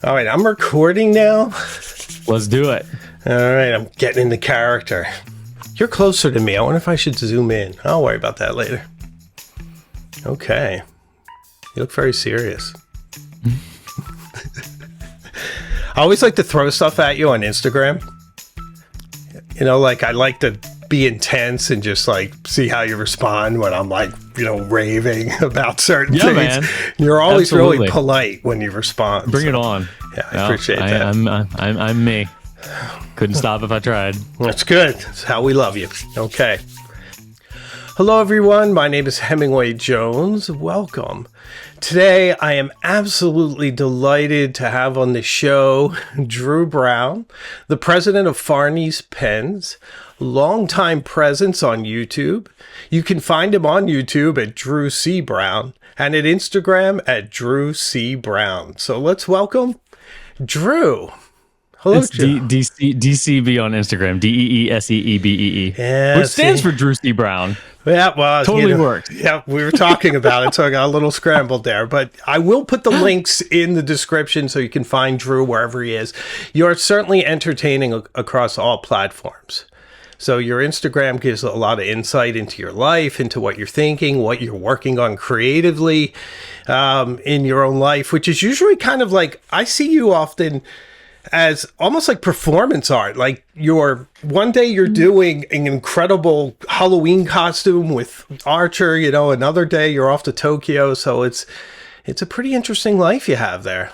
All right, I'm recording now. Let's do it. All right, I'm getting into character. You're closer to me. I wonder if I should zoom in. I'll worry about that later. Okay. You look very serious. I always like to throw stuff at you on Instagram. You know, like I like to be intense and just like see how you respond when I'm like, you know, raving about certain things. Man. You're always Absolutely. really polite when you respond. Bring it on. Yeah, I appreciate that. I'm me. Couldn't stop if I tried. That's good. That's how we love you. Okay. Hello, everyone. My name is Hemingway Jones. Welcome. Today, I am absolutely delighted to have on the show Drew Brown, the president of Farney's Pens, longtime presence on YouTube. You can find him on YouTube at Drew C. Brown and at Instagram at Drew C. Brown. So let's welcome Drew. Hello, it's DCB on Instagram. DEESEEBEE. Yeah, which stands for Drew C. Brown. Yeah, well, totally worked. Yeah, we were talking about it, so I got a little scrambled there. But I will put the links in the description so you can find Drew wherever he is. You're certainly entertaining across all platforms. So your Instagram gives a lot of insight into your life, into what you're thinking, what you're working on creatively in your own life, which is usually kind of like, I see you often as almost like performance art. Like one day you're doing an incredible Halloween costume with Archer, you know, another day you're off to Tokyo. So it's a pretty interesting life you have there.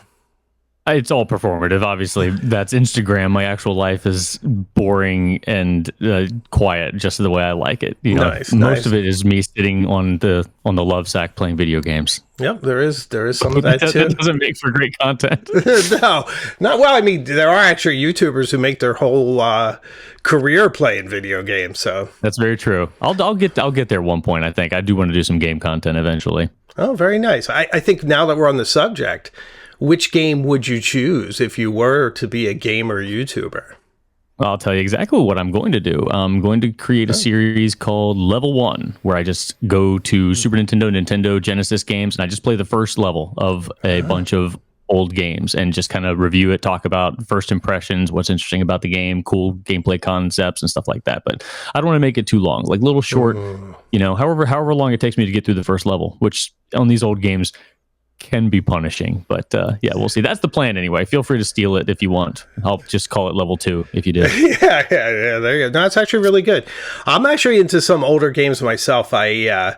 It's all performative. Obviously, that's Instagram. My actual life is boring and quiet, just the way I like it. You know, most of it is me sitting on the love sack playing video games. Yep, there is some of that too. That doesn't make for great content. No, not well. I mean, there are actually YouTubers who make their whole career playing video games. So that's very true. I'll get there at one point. I think I do want to do some game content eventually. Oh, very nice. I think now that we're on the subject, which game would you choose if you were to be a gamer YouTuber? I'll tell you exactly what I'm going to do. I'm going to create a series called Level 1, where I just go to Super Nintendo, Nintendo, Genesis games, and I just play the first level of a bunch of old games and just kind of review it, talk about first impressions, what's interesting about the game, cool gameplay concepts and stuff like that. But I don't want to make it too long, like little short, you know, however long it takes me to get through the first level, which on these old games can be punishing, but yeah, we'll see. That's the plan anyway. Feel free to steal it if you want. I'll just call it Level 2 if you do. yeah, there you go. No, it's actually really good. I'm actually into some older games myself. My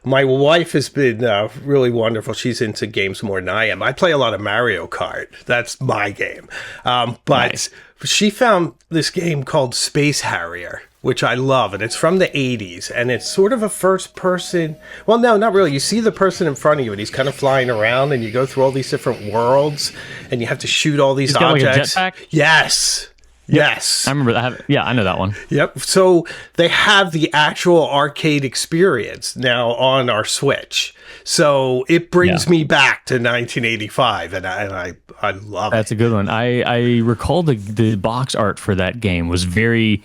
wife has been really wonderful. She's into games more than I am. I play a lot of Mario Kart. That's my game. But nice. She found this game called Space Harrier, which I love, and it's from the 80s, and it's sort of a first-person... Well, no, not really. You see the person in front of you, and he's kind of flying around, and you go through all these different worlds, and you have to shoot all these objects. Like a jetpack? Yes. Yes. I remember that. Yeah, I know that one. Yep. So they have the actual arcade experience now on our Switch. So it brings me back to 1985, and I love it. That's a good one. I recall the box art for that game was very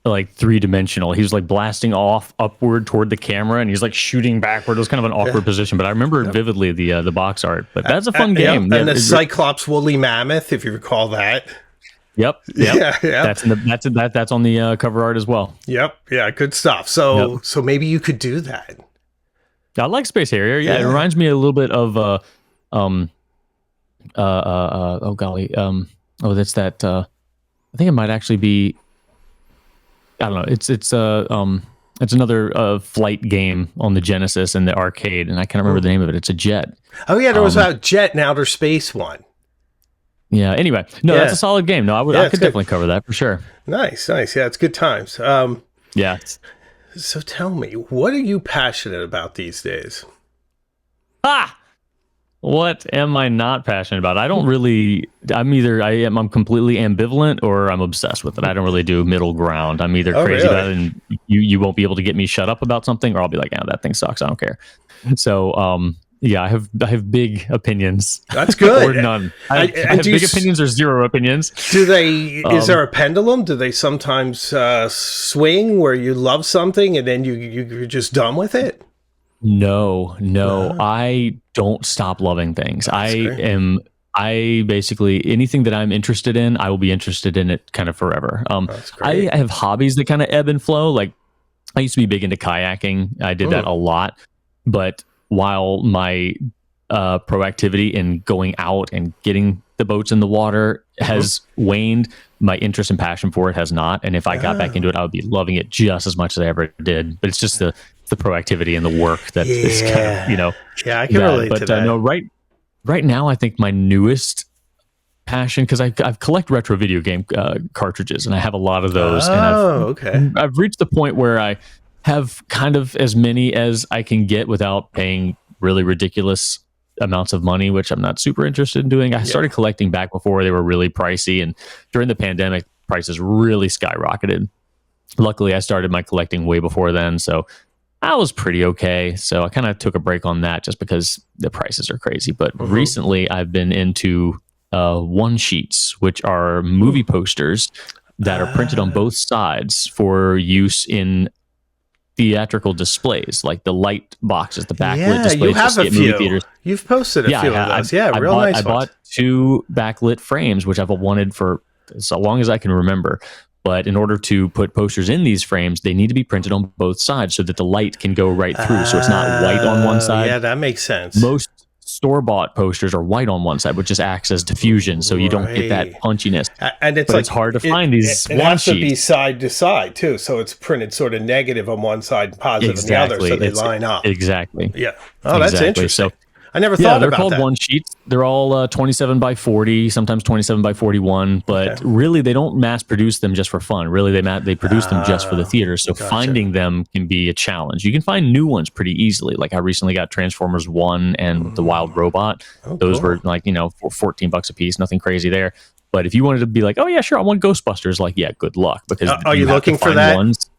like three-dimensional. He was like blasting off upward toward the camera, and he's like shooting backward. It was kind of an awkward position, but I remember vividly the box art. But that's a fun game. And the Cyclops woolly mammoth, if you recall that. Yep. Yeah. That's on the cover art as well. Yep. Yeah. Good stuff. So maybe you could do that. I like Space Harrier. Yeah, it reminds me a little bit of oh golly, that's that. I think it might actually be. I don't know. It's another flight game on the Genesis and the arcade, and I can't remember the name of it. It's a jet. Oh yeah, there was a jet in outer space one. Yeah. Anyway, that's a solid game. No, I could definitely cover that for sure. Nice. Yeah, it's good times. Yeah. So tell me, what are you passionate about these days? What am I not passionate about? I don't really. I'm completely ambivalent, or I'm obsessed with it. I don't really do middle ground. I'm either crazy about it, and you won't be able to get me shut up about something, or I'll be like, that thing sucks. I don't care. So, yeah, I have big opinions. That's good. Or none. I have big opinions or zero opinions. Do they? Is there a pendulum? Do they sometimes swing where you love something and then you're just done with it? No, I don't stop loving things. I I basically, anything that I'm interested in, I will be interested in it kind of forever. That's great. I have hobbies that kind of ebb and flow. Like I used to be big into kayaking. I did that a lot. But while my proactivity in going out and getting the boats in the water has waned, my interest and passion for it has not. And if I got back into it, I would be loving it just as much as I ever did. But it's just the proactivity and the work that is kind of, Yeah, I can relate to that. No, right now, I think my newest passion, because I've collect retro video game cartridges, and I have a lot of those. And I've reached the point where I have kind of as many as I can get without paying really ridiculous amounts of money, which I'm not super interested in doing. I started collecting back before they were really pricey, and during the pandemic, prices really skyrocketed. Luckily, I started my collecting way before then, so I was pretty okay. So I kind of took a break on that just because the prices are crazy. But recently, I've been into one sheets, which are movie posters that are printed on both sides for use in theatrical displays, like the light boxes, the backlit displays. You have a few. Theaters. You've posted a few of those. I bought 2 backlit frames, which I've wanted for so long as I can remember. But in order to put posters in these frames, they need to be printed on both sides so that the light can go right through. So it's not white on one side. Yeah, that makes sense. Most store-bought posters are white on one side, which just acts as diffusion, so you don't get that punchiness. And it's hard to find these. It has to be side to side too, so it's printed sort of negative on one side, and positive on the other, so they line up. Exactly. Yeah. Oh, that's interesting. So I never thought about that. They're called one sheets. They're all 27 by 40, sometimes 27 by 41, but really they don't mass produce them just for fun. Really, they produce them just for the theater. So finding them can be a challenge. You can find new ones pretty easily. Like I recently got Transformers 1 and The Wild Robot. Those were like, for $14 a piece, nothing crazy there. But if you wanted to be like, oh yeah, sure, I want Ghostbusters, like, yeah, good luck. Because are you looking for that? Ones.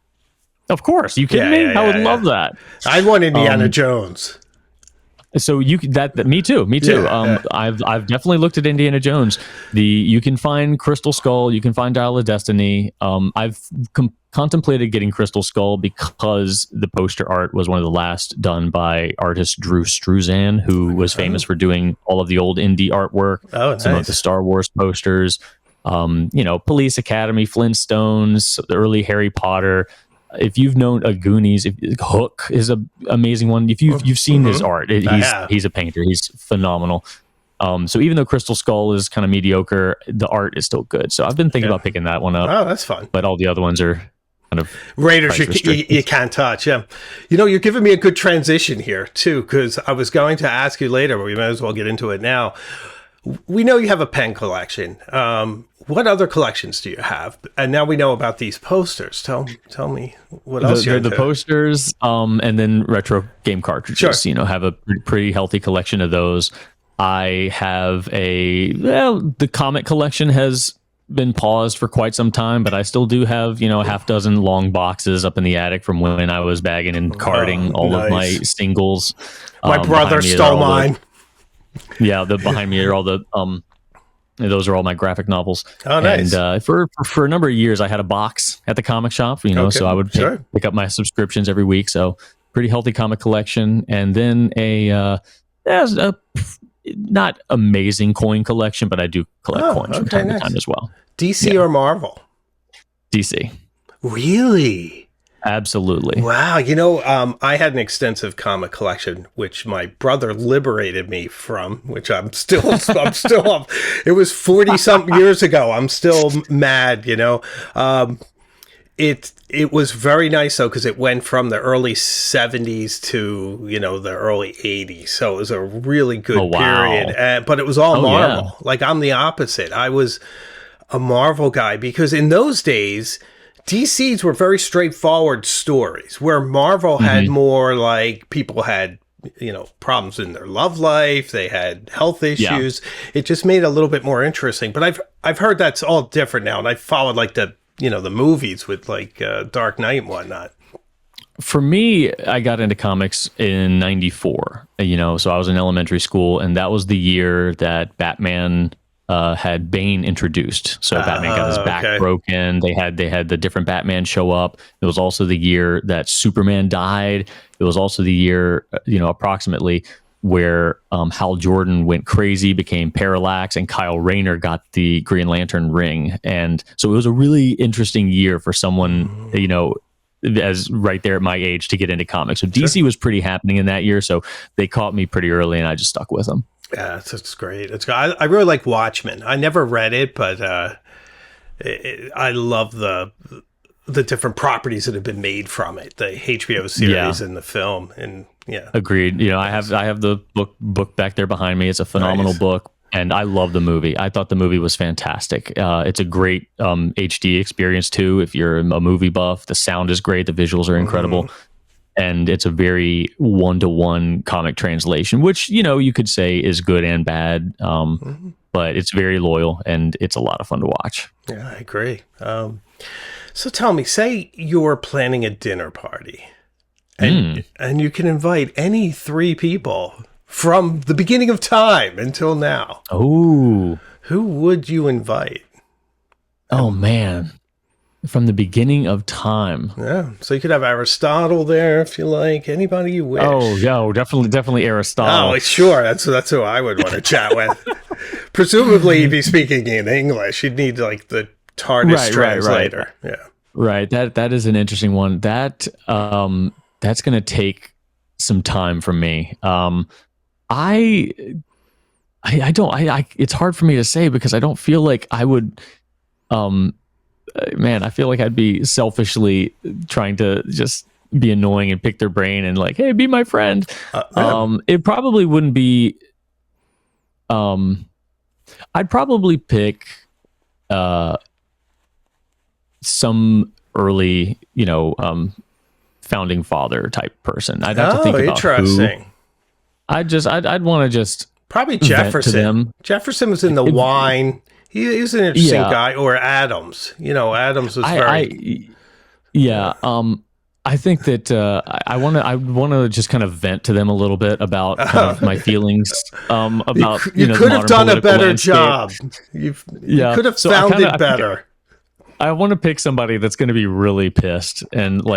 Of course. You kidding me? I would love that. I want Indiana Jones. So me too. I've definitely looked at Indiana Jones. You can find Crystal Skull, you can find Dial of Destiny. I've contemplated getting Crystal Skull because the poster art was one of the last done by artist Drew Struzan, who was famous for doing all of the old indie artwork. Some of the Star Wars posters, Police Academy, Flintstones, the early Harry Potter. If you've known Goonies, Hook is an amazing one. If you've seen his art, he's a painter. He's phenomenal. So even though Crystal Skull is kind of mediocre, the art is still good. So I've been thinking about picking that one up. Oh, that's fun. But all the other ones are kind of Raiders you can't touch. Yeah, you're giving me a good transition here too, because I was going to ask you later, but we might as well get into it now. We know you have a pen collection. What other collections do you have? And now we know about these posters. Tell me what else you're into. The posters, and then retro game cartridges. Sure. Have a pretty healthy collection of those. I have the comic collection has been paused for quite some time, but I still do have, a half dozen long boxes up in the attic from when I was bagging and carting all of my singles. My brother stole mine. The behind me are all the those are all my graphic novels. Oh, nice. And for a number of years, I had a box at the comic shop, so I would pick up my subscriptions every week. So pretty healthy comic collection. And then a not amazing coin collection, but I do collect coins from time to time as well. DC or Marvel? DC. Really? Absolutely. Wow. I had an extensive comic collection, which my brother liberated me from, which I'm still it was 40 something years ago. I'm still mad, It was very nice though, because it went from the early 70s to, the early 80s. So it was a really good period. But it was all Marvel. Yeah. Like I'm the opposite. I was a Marvel guy because in those days, DC's were very straightforward stories, where Marvel had more like people had, problems in their love life. They had health issues. Yeah. It just made it a little bit more interesting. But I've heard that's all different now. And I followed like the movies with like Dark Knight and whatnot. For me, I got into comics in 94, so I was in elementary school, and that was the year that Batman had Bane introduced. So Batman got his back broken. They had the different Batman show up. It was also the year that Superman died. It was also the year, approximately where Hal Jordan went crazy, became Parallax, and Kyle Rayner got the Green Lantern ring. And so it was a really interesting year for someone, as right there at my age to get into comics. So DC was pretty happening in that year. So they caught me pretty early and I just stuck with them. Yeah, it's great. I really like Watchmen. I never read it, but I love the different properties that have been made from it, the HBO series and the film. And agreed. I have the book back there behind me. It's a phenomenal book. And I love the movie. I thought the movie was fantastic. It's a great HD experience too. If you're a movie buff, the sound is great. The visuals are incredible. And it's a very one-to-one comic translation, which, you could say is good and bad. But it's very loyal and it's a lot of fun to watch. Yeah, I agree. So tell me, say you're planning a dinner party and you can invite any 3 people from the beginning of time until now. Oh, who would you invite? Oh man, from the beginning of time. Yeah, so you could have Aristotle there if you like. Anybody you wish. Oh, yeah, definitely Aristotle. Oh, sure. That's who I would want to chat with. Presumably, he'd be speaking in English. You'd need like the TARDIS translator. Right. Yeah. Right. That is an interesting one. That's going to take some time from me. It's hard for me to say because I don't feel like I would, I feel like I'd be selfishly trying to just be annoying and pick their brain and like, hey, be my friend. It probably wouldn't be, I'd probably pick, some early, founding father type person. I'd have to think about interesting. I'd want to just probably Jefferson. Jefferson was in the wine. He's an interesting guy. Or Adams. Adams was very. I think that I want to just kind of vent to them a little bit about kind of my feelings about. You could have done a better job. You could have found it better. I want to pick somebody that's going to be really pissed and so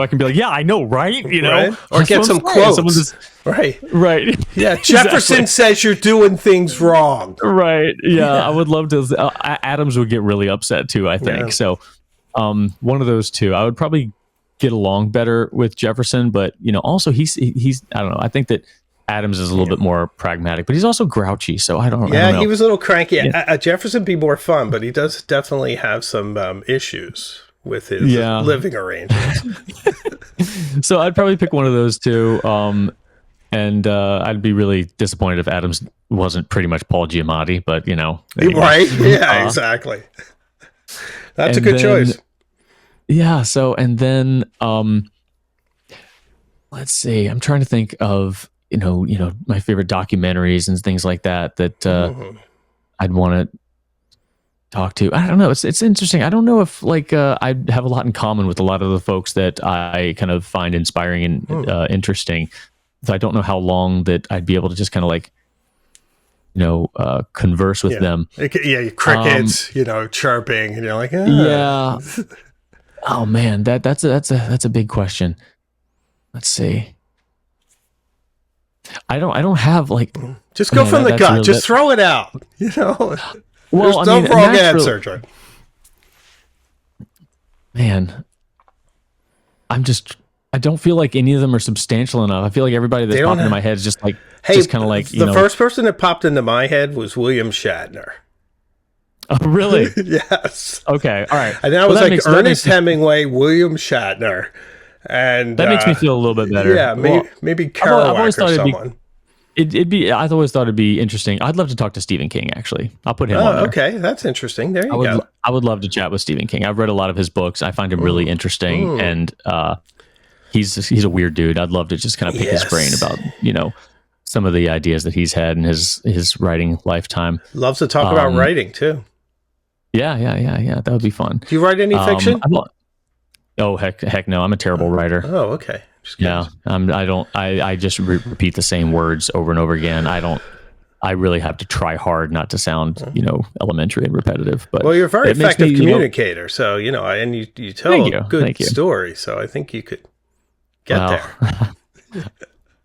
I can be like, yeah, I know, right? Right? Or get some quotes. Right. Yeah. Jefferson says you're doing things wrong. Right. Yeah. I would love to. Adams would get really upset too, I think. Yeah. So one of those two. I would probably get along better with Jefferson, but also he's I don't know. I think that Adams is a little bit more pragmatic, but he's also grouchy. So I don't know. He was a little cranky. Yeah. Jefferson be more fun, but he does definitely have some issues with his living arrangements. So I'd probably pick one of those two. And I'd be really disappointed if Adams wasn't pretty much Paul Giamatti, but right? Yeah, exactly. That's a good choice. Yeah. So, and then, let's see, I'm trying to think of, my favorite documentaries and things like that, I'd want to talk to. I don't know. It's interesting. I don't know if I'd have a lot in common with a lot of the folks that I kind of find inspiring and interesting. So I don't know how long that I'd be able to just kind of converse with them. Crickets, chirping, and you're like, yeah. Oh man, that's a big question. Let's see. I don't have just go from the gut. Just throw it out. Well, there's no wrong answer. Man, I don't feel like any of them are substantial enough. I feel like everybody that's popping into my head is just kind of like, the first person that popped into my head was William Shatner. Oh, really? Yes. Okay. All right. And that was Ernest Hemingway, William Shatner. And that makes me feel a little bit better. Yeah, maybe Kerouac or someone. I always thought it'd be interesting. I'd love to talk to Stephen King, actually. I'll put him on there. Okay, that's interesting. There you go. I would love to chat with Stephen King. I've read a lot of his books. I find him really interesting, and he's a weird dude. I'd love to just kind of pick his brain about some of the ideas that he's had in his writing lifetime. Loves to talk about writing too. Yeah. That would be fun. Do you write any fiction? Oh heck no! I'm a terrible writer. Oh, okay. Yeah, I just repeat the same words over and over again. I really have to try hard not to sound elementary and repetitive. But you're a very effective communicator. So and you tell a good story. So I think you could get there.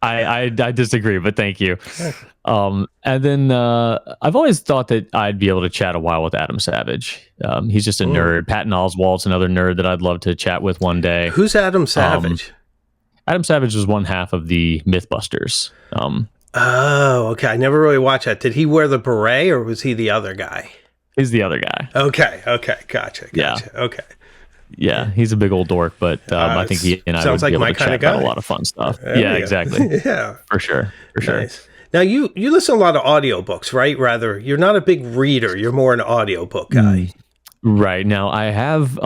I disagree, but thank you. And then I've always thought that I'd be able to chat a while with Adam Savage. He's just a nerd. Patton Oswalt's another nerd that I'd love to chat with one day. Who's Adam Savage? Adam Savage was one half of the Mythbusters. Oh, okay. I never really watched that. Did he wear the beret, or was he the other guy? He's the other guy. Okay. Gotcha. Yeah. Okay. Yeah, he's a big old dork, but I think he and I would be able to chat about a lot of fun stuff. Yeah, exactly. Yeah. For sure. Nice. Now, you listen to a lot of audiobooks, right? Rather, you're not a big reader. You're more an audiobook guy. Right. Now, I have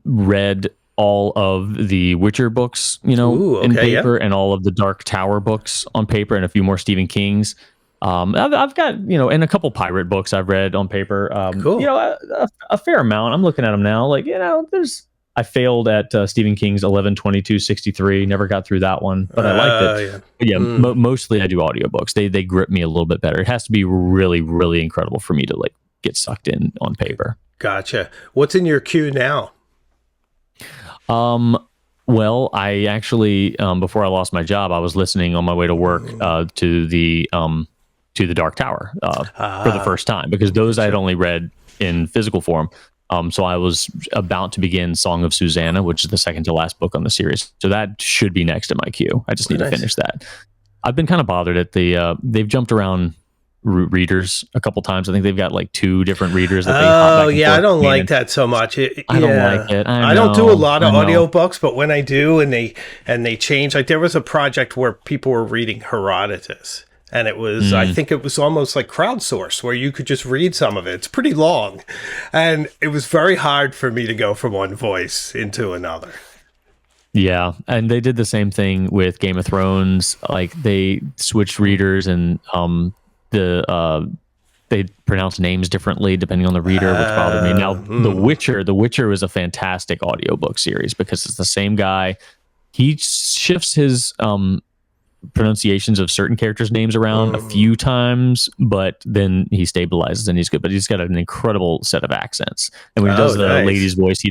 read all of the Witcher books, in paper, and all of the Dark Tower books on paper, and a few more Stephen King's. I've got, and a couple pirate books I've read on paper. Cool. A fair amount. I'm looking at them now. I failed at Stephen King's 11/22/63. Never got through that one, but I liked it. Yeah. Mostly I do audiobooks. They grip me a little bit better. It has to be really, really incredible for me to get sucked in on paper. Gotcha. What's in your queue now? Well, I actually, before I lost my job, I was listening on my way to work to the Dark Tower for the first time, because those I'd only read in physical form. So I was about to begin Song of Susanna, which is the second to last book on the series. So that should be next in my queue. I just need to finish that. I've been kind of bothered at they've jumped around readers a couple times. I think they've got 2 different readers that they hop back and forth. I don't like that so much. I don't like it. I don't do a lot of audiobooks, but when I do, and they change, there was a project where people were reading Herodotus, and it was I think it was almost like crowdsourced, where you could just read some of it. It's pretty long, and it was very hard for me to go from one voice into another. Yeah, and they did the same thing with Game of Thrones. They switched readers, and they pronounce names differently depending on the reader, which bothered me. Now, The Witcher is a fantastic audiobook series because it's the same guy. He shifts his pronunciations of certain characters' names around a few times, but then he stabilizes and he's good. But he's got an incredible set of accents. And when he does the lady's voice,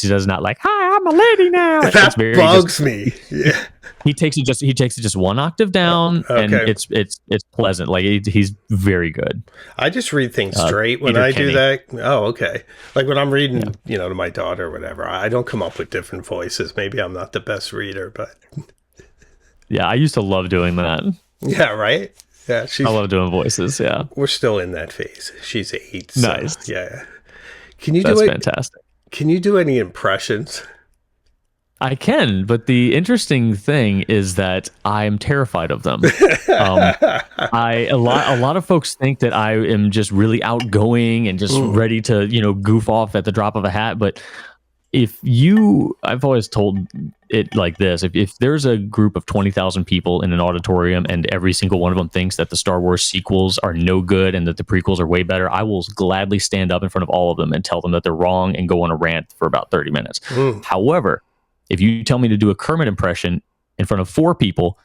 he does not like, "Hi, I'm a lady now." That bugs me. Yeah. He takes it just one octave down, and it's pleasant. He's very good. I just read things straight when I do that. Oh, okay. When I'm reading, to my daughter or whatever, I don't come up with different voices. Maybe I'm not the best reader, but yeah, I used to love doing that. Yeah, right. Yeah, I love doing voices. Yeah, we're still in that phase. She's 8. So, nice. Yeah. That's fantastic. Can you do any impressions? I can, but the interesting thing is that I'm terrified of them. A lot of folks think that I am just really outgoing and just ready to, goof off at the drop of a hat. But I've always told it like this: if there's a group of 20,000 people in an auditorium and every single one of them thinks that the Star Wars sequels are no good and that the prequels are way better, I will gladly stand up in front of all of them and tell them that they're wrong and go on a rant for about 30 minutes. However, if you tell me to do a Kermit impression in front of 4 people,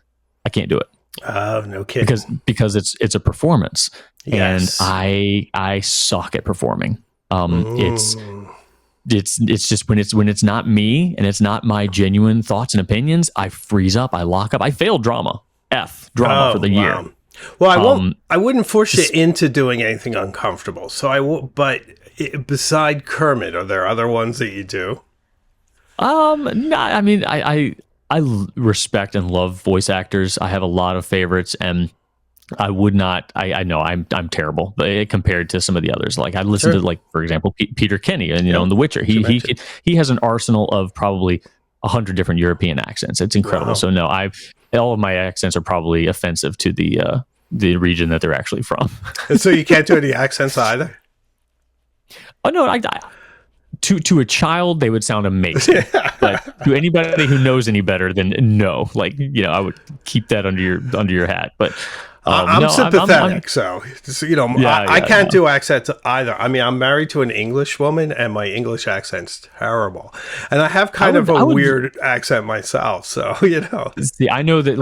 I can't do it. Oh, no kidding. Because it's a performance. Yes. And I suck at performing. It's just when it's not me and it's not my genuine thoughts and opinions, I freeze up, I lock up. I failed drama for the year. Well, I wouldn't force you into doing anything uncomfortable. So but beside Kermit, are there other ones that you do? No, I mean, I respect and love voice actors. I have a lot of favorites, and I would not. I know I'm terrible, but compared to some of the others, I listen to, for example, Peter Kenny, and in The Witcher, he has an arsenal of probably 100 different European accents. It's incredible. Wow. So no, all of my accents are probably offensive to the region that they're actually from. So you can't do any accents either? Oh no, To a child, they would sound amazing, but to anybody who knows any better, then no. I would keep that under your hat. But I'm sympathetic, I can't do accents either. I mean, I'm married to an English woman, and my English accent's terrible, and I have kind of a weird accent myself. So See, I know that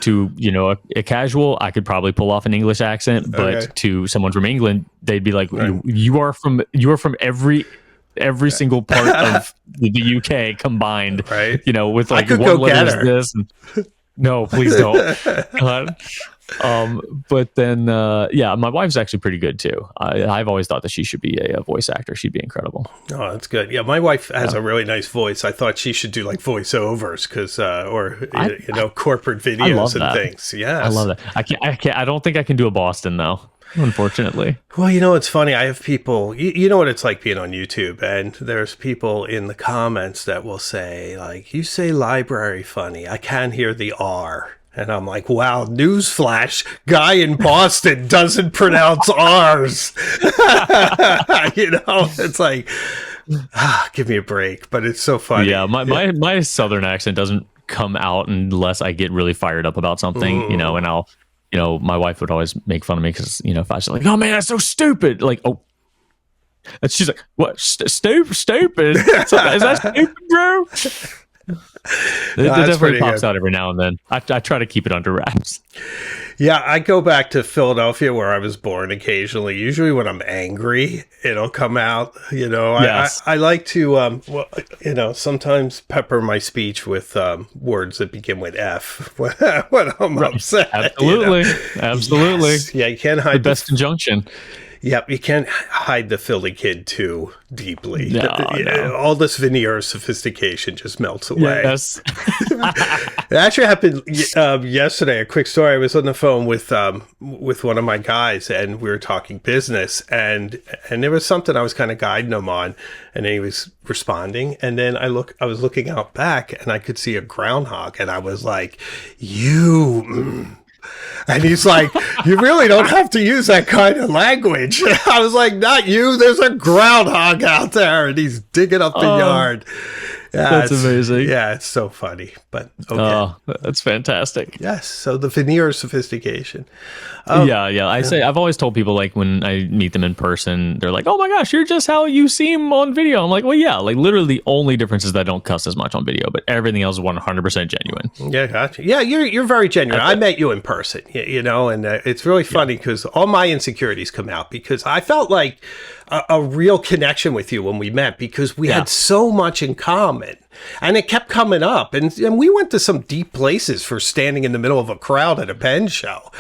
to a casual, I could probably pull off an English accent, but to someone from England, they'd be like, you are from every single part of the UK combined, right? With one letter is this. No, please don't. God. But then, my wife's actually pretty good too. I've always thought that she should be a voice actor. She'd be incredible. Oh, that's good. Yeah, my wife has a really nice voice. I thought she should do like voiceovers corporate videos and things. Yes. I love that. I can't. I don't think I can do a Boston though. Unfortunately. Well, it's funny. I have people, you know what it's like being on YouTube, and there's people in the comments that will say, like, you say library funny. I can't hear the R. And I'm like, wow, newsflash, guy in Boston doesn't pronounce R's. It's like, give me a break. But it's so funny. Yeah, my Southern accent doesn't come out unless I get really fired up about something, and I'll, my wife would always make fun of me because, if I was like, oh man, that's so stupid. Like, oh, and she's like, what? Stupid? Is that stupid, bro? It definitely pops out every now and then. I try to keep it under wraps. Yeah, I go back to Philadelphia where I was born occasionally. Usually when I'm angry, it'll come out. Yes. I like to, sometimes pepper my speech with words that begin with F when I'm upset. Absolutely. Absolutely. Yes. Yeah, you can't hide the best conjunction. Yep, you can't hide the Philly kid too deeply. No. All this veneer of sophistication just melts away. Yes. It actually happened yesterday. A quick story. I was on the phone with one of my guys, and we were talking business, and there was something I was kind of guiding him on, and he was responding, and then I was looking out back, and I could see a groundhog, and I was like, and he's like, you really don't have to use that kind of language. I was like, not you. There's a groundhog out there, and he's digging up the yard. Yeah, that's amazing. Yeah, it's so funny. But okay. Oh, that's fantastic. Yes. So the veneer of sophistication. I've always told people, like, when I meet them in person, they're like, oh my gosh, you're just how you seem on video. I'm like, well, yeah, like literally the only difference is that I don't cuss as much on video, but everything else is 100% genuine. Yeah, gotcha. Yeah, you're very genuine. I met you in person, and it's really funny because all my insecurities come out because I felt like a real connection with you when we met because we had so much in common. And it kept coming up. And we went to some deep places for standing in the middle of a crowd at a pen show.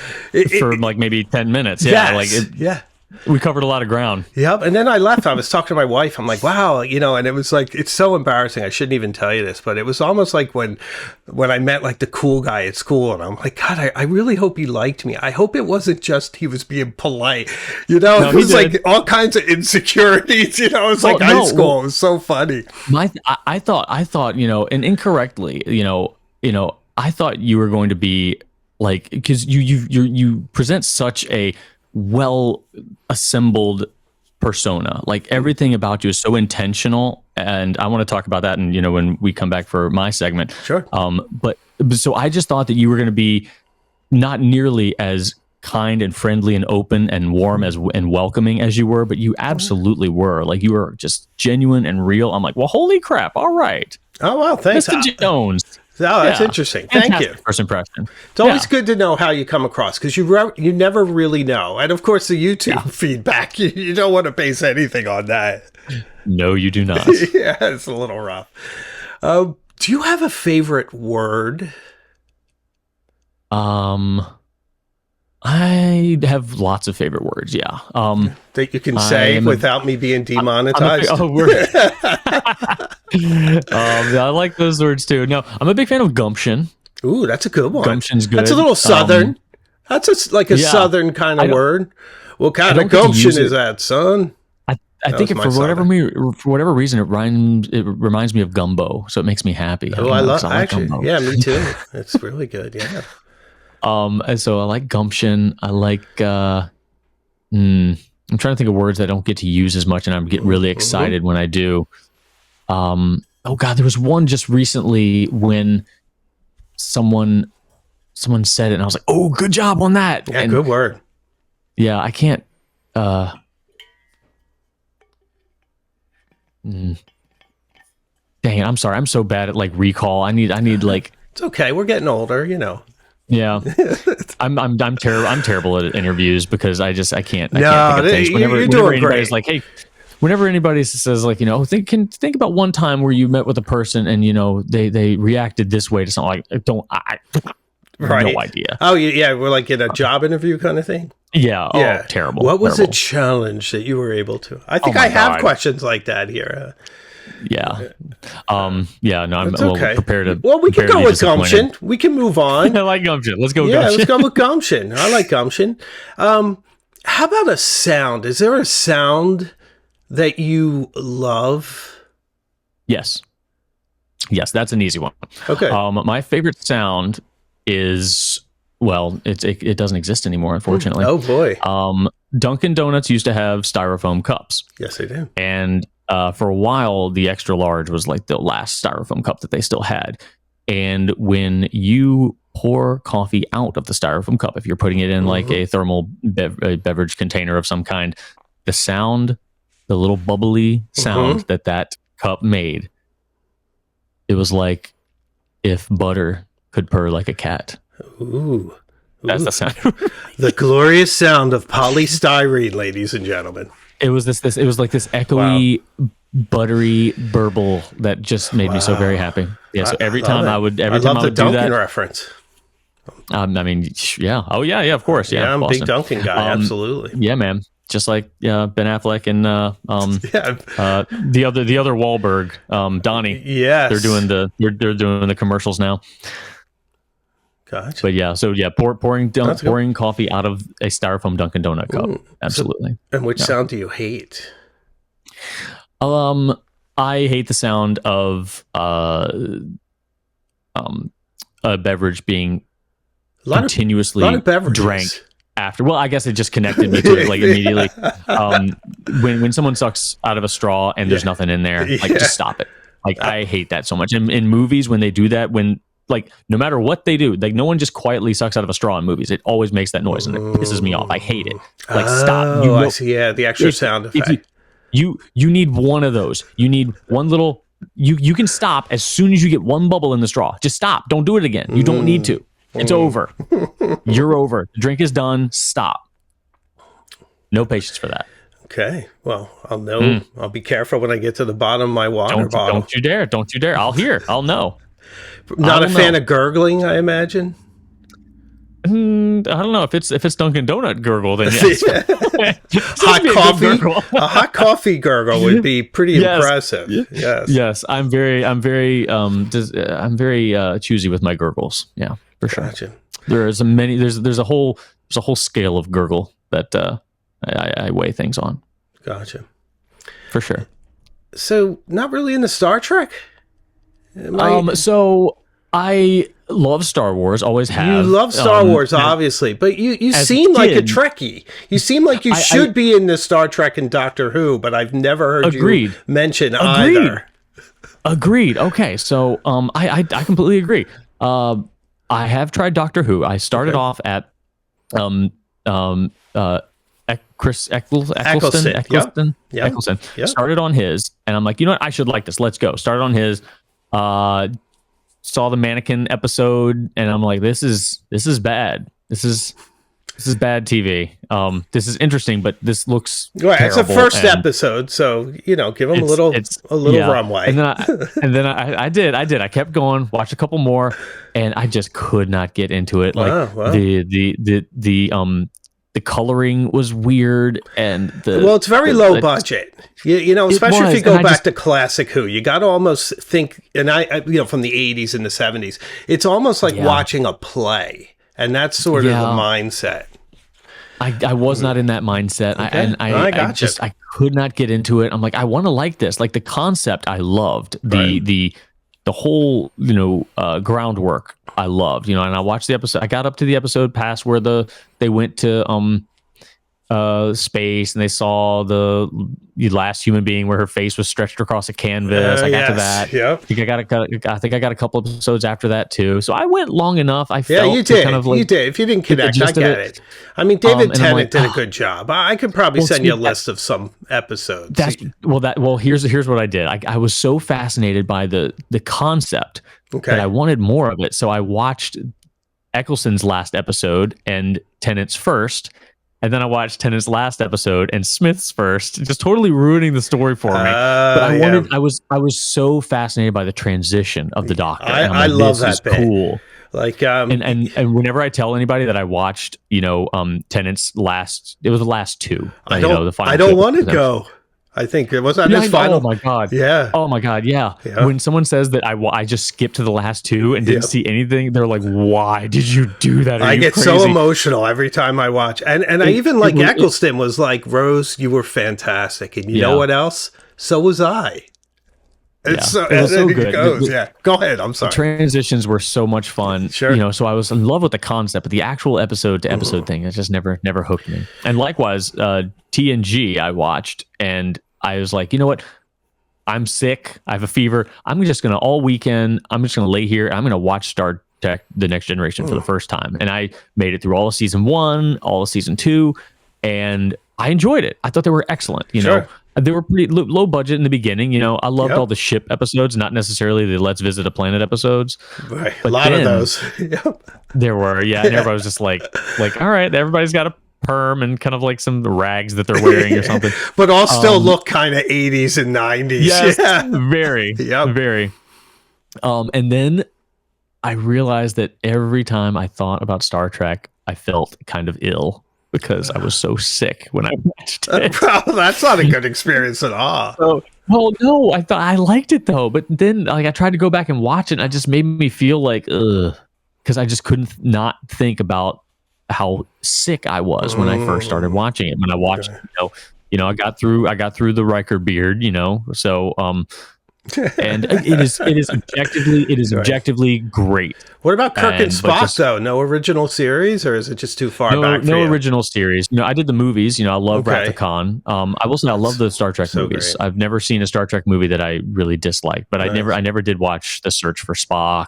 For like maybe 10 minutes. Yeah. Yes, we covered a lot of ground. Yep. And then I left. I was talking to my wife. I'm like, wow, and it was like, it's so embarrassing. I shouldn't even tell you this, but it was almost like when I met like the cool guy at school, and I'm like, God, I really hope he liked me. I hope it wasn't just he was being polite. It was like all kinds of insecurities. It was like high school. It was so funny. I thought, and incorrectly, I thought you were going to be like, because you present such a well assembled persona. Like everything about you is so intentional, and I want to talk about that. And when we come back for my segment, sure. But so I just thought that you were going to be not nearly as kind and friendly and open and warm and welcoming as you were, but you absolutely were. Like you were just genuine and real. I'm like, well, holy crap! All right. Oh well, thanks, Mr. Jones. Oh, that's interesting. Thank you. First impression. It's always good to know how you come across because you never really know. And of course, the YouTube feedback, you don't want to base anything on that. No, you do not. Yeah, it's a little rough. Do you have a favorite word? I have lots of favorite words. Yeah. That you can say without me being demonetized. I like those words too. No, I'm a big fan of gumption. Ooh, that's a good one. Gumption's good. That's a little southern. That's a southern kind of word. What kind of gumption is that, son? I think for whatever reason it reminds me of gumbo, so it makes me happy. Oh, I love gumbo. Yeah, me too. It's really good. Yeah. And so I like gumption. I like. I'm trying to think of words that I don't get to use as much, and I get really excited when I do. Oh God, there was one just recently when someone said it, and I was like, "Oh, good job on that!" Yeah, good word. Yeah, I can't. Dang it! I'm sorry. I'm so bad at like recall. I need like. It's okay. We're getting older, Yeah, I'm terrible at interviews because I can't think of things. You're doing great. Like, hey, whenever anybody says like, think about one time where you met with a person and they reacted this way to something, like Right. no idea. Oh, yeah. We're like in a job interview kind of thing. Yeah. Yeah. Oh, terrible. What was terrible. a challenge that you were able to? I think my I have God. questions like that here. Yeah. Yeah. No, I'm It's well, okay. prepared to. Well, we can prepared to go be with disappointed. gumption. We can move on. I like gumption. Let's go. Yeah, gumption. let's go with gumption. I like gumption. How about a sound? Is there a sound that you love? Yes. Yes, that's an easy one. Okay. My favorite sound is, well, it doesn't exist anymore, unfortunately. Oh boy. Dunkin' Donuts used to have styrofoam cups, Yes, they do. and for a while, the extra large was like the last styrofoam cup that they still had. And when you pour coffee out of the styrofoam cup, if you're putting it in like a thermal beverage container of some kind, the sound, the little bubbly sound that cup made, it was like if butter could purr like a cat. Ooh. That's the sound. The glorious sound of polystyrene, ladies and gentlemen. It was it was like this echoey, buttery burble that just made me so very happy. Yeah. So every time I would do that, reference. I mean, yeah. Oh yeah. Yeah. Of course. Yeah. Yeah, I'm a Boston. big Dunkin' guy. Absolutely. Yeah, man. Just like Ben Affleck and the other Wahlberg, Donnie. Yes. They're doing the commercials now. Gotcha. But yeah, so yeah, pouring coffee out of a styrofoam Dunkin' Donut cup. Ooh. Absolutely. And which sound do you hate? I hate the sound of a beverage being continuously drank after. Well, I guess it just connected me to it like immediately. When someone sucks out of a straw and there's nothing in there, like just stop it. Like I hate that so much. In movies, when they do that, like no matter what they do, like no one just quietly sucks out of a straw in movies. It always makes that noise and it pisses me off. I hate it. Like stop. I see. Yeah, the extra sound effect. You need one of those. You need one little. You can stop as soon as you get one bubble in the straw. Just stop. Don't do it again. You don't need to. It's over. You're over. The drink is done. Stop. No patience for that. Okay. Well, I'll know. I'll be careful when I get to the bottom of my water bottle. Don't you dare. Don't you dare. I'll know. Not a fan of gurgling, I imagine. I don't know if it's Dunkin' Donut gurgle, then yes. A hot coffee gurgle would be pretty impressive. Yes. Yes, I'm very choosy with my gurgles. Yeah, for sure. Gotcha. There's a whole scale of gurgle that I weigh things on. Gotcha. For sure. So, not really into Star Trek? So I love Star Wars, always have. You love Star Wars, obviously, but you seem like a Trekkie. You seem like you should be into Star Trek and Doctor Who, but I've never heard you mention either. Agreed. Okay, so I completely agree. I have tried Doctor Who. I started off at Chris Eccleston. Yep. Started on his, and I'm like, you know what? I should like this. Let's go. Started on his. Saw the mannequin episode, and I'm like, this is bad. This is bad TV. This is interesting, but this looks right. terrible. It's a first episode, so give them a little runway. And then I did. I kept going, watched a couple more, and I just could not get into it. Like the coloring was weird, and it's very low budget. Especially if you go back to classic Who, you got to almost think, and I from the 80s and the 70s, it's almost like watching a play, and that's sort of the mindset. I was not in that mindset. Okay. I could not get into it. I'm like, I want to like this. Like the concept, I loved the whole groundwork. I loved, and I watched the episode. I got up to the episode past where they went to space and they saw the last human being where her face was stretched across a canvas. I got to that. Yep. I think I got a couple episodes after that too. So I went long enough. I felt you did. Kind of like, you did. If you didn't connect, I get it. I mean, David Tennant did a good job. I could probably send you a list of some episodes. Here's what I did. I was so fascinated by the concept that I wanted more of it. So I watched Eccleston's last episode and Tennant's first. And then I watched Tennant's last episode and Smith's first, just totally ruining the story for me. But I was so fascinated by the transition of the Doctor. I love that bit. Cool. Like, and whenever I tell anybody that I watched, Tenant's it was the last two. The final I don't two want to episodes. go. I think it was on his final. Oh my god! Yeah. Oh my god! Yeah. When someone says that I just skipped to the last two and didn't see anything, they're like, "Why did you do that?" I get crazy? so emotional every time I watch, and I even like Eccleston was like, "Rose, you were fantastic," and you know what else? So was I. It's so good. Goes. Go ahead. I'm sorry. The transitions were so much fun. Sure. So I was in love with the concept, but the actual episode to episode thing, it just never hooked me. And likewise, TNG I watched, and I was like, you know what? I'm sick. I have a fever. I'm just going to all weekend. I'm just going to lay here. I'm going to watch Star Trek: The Next Generation for the first time. And I made it through all of season 1, all of season 2, and I enjoyed it. I thought they were excellent. You know, they were pretty low budget in the beginning. I loved all the ship episodes, not necessarily the Let's Visit a Planet episodes. Right. A lot of those. There were, and everybody was just like, all right, everybody's got a perm and kind of like some rags that they're wearing or something, but all still look kind of 80s and 90s. Yes, very, very. And then I realized that every time I thought about Star Trek, I felt kind of ill because I was so sick when I watched it. Well, that's not a good experience at all. Well, no, I thought I liked it though, but then I tried to go back and watch it, and it just made me feel like because I just couldn't not think about how sick I was when I first started watching it. When I watched, I got through the Riker beard, so and it is objectively great. What about Kirk and Spock though? No original series, or is it just too far back? No original series. I did the movies. I love Wrath of Khan. I will say I love the Star Trek movies. Great. I've never seen a Star Trek movie that I really disliked, but I never ddid watch The Search for Spock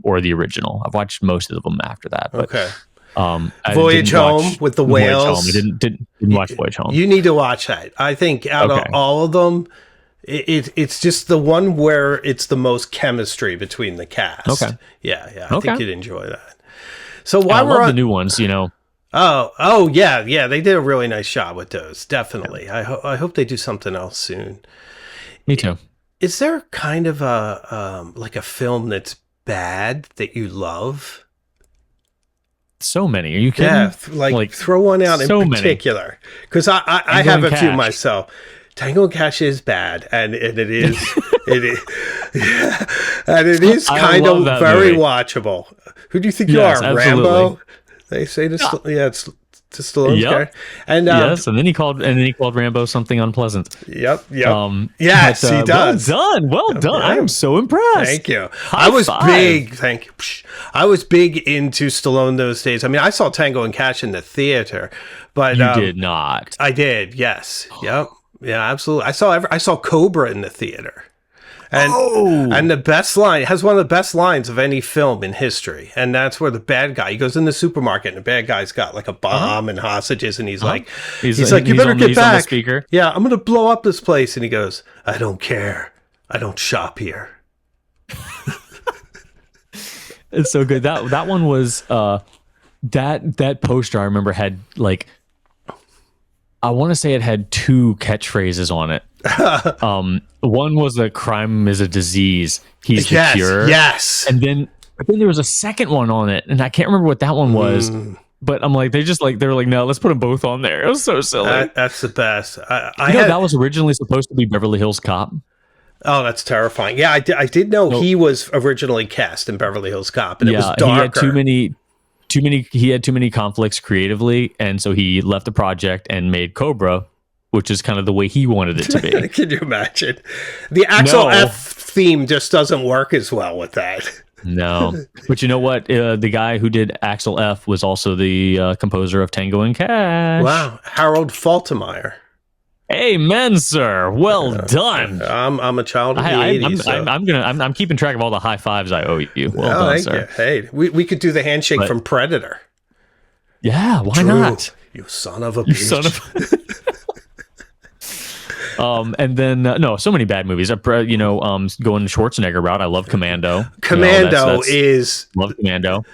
or the original. I've watched most of them after that. But, Voyage Home with the whales. I didn't watch Voyage Home. You need to watch that. I think out of all of them, it's just the one where it's the most chemistry between the cast. I think you'd enjoy that. So while we're on the new ones, Oh yeah, they did a really nice job with those. Definitely. I hope they do something else soon. Me too. Is there kind of a like a film that's bad that you love? So many. Are you kidding? Yeah, like throw one out in particular, because I have a few myself. Tango and Cash is bad, and it is and it is kind of very watchable. Who do you think you are, absolutely. Rambo? They say this. Yeah, it's to Stallone's character. And yes, and then he called Rambo something unpleasant. Yep. Yes, he does. Well done. I am so impressed. Thank you. I was big. Thank you. I was big into Stallone those days. I mean, I saw Tango and Cash in the theater, but you did not. I did. Yes. Yep. Yeah, absolutely. I saw Cobra in the theater. And the best line, it has one of the best lines of any film in history. And that's where the bad guy, he goes in the supermarket and the bad guy's got like a bomb and hostages. And he's like, you better get back. Yeah, I'm going to blow up this place. And he goes, I don't care. I don't shop here. It's so good. That one was, that poster I remember had like, I want to say it had 2 catchphrases on it. One was that crime is a disease. He's the cure. Yes. And then there was a second one on it, and I can't remember what that one was. But I'm like, they were like, no, let's put them both on there. It was so silly. That's the best. That was originally supposed to be Beverly Hills Cop. Oh, that's terrifying. Yeah, I did know he was originally cast in Beverly Hills Cop, and it was darker. He had too many conflicts creatively, and so he left the project and made Cobra, which is kind of the way he wanted it to be. Can you imagine? The Axel F theme just doesn't work as well with that. No. But you know what? The guy who did Axel F was also the composer of Tango and Cash. Wow. Harold Faltermeyer. Amen, sir. Well done. I'm a child of the 80s. I'm keeping track of all the high fives I owe you. Well done, sir. You. Hey, we could do the handshake from Predator. Yeah, why not? You son of a bitch. And then so many bad movies. Going the Schwarzenegger route. I love Commando. Commando love Commando.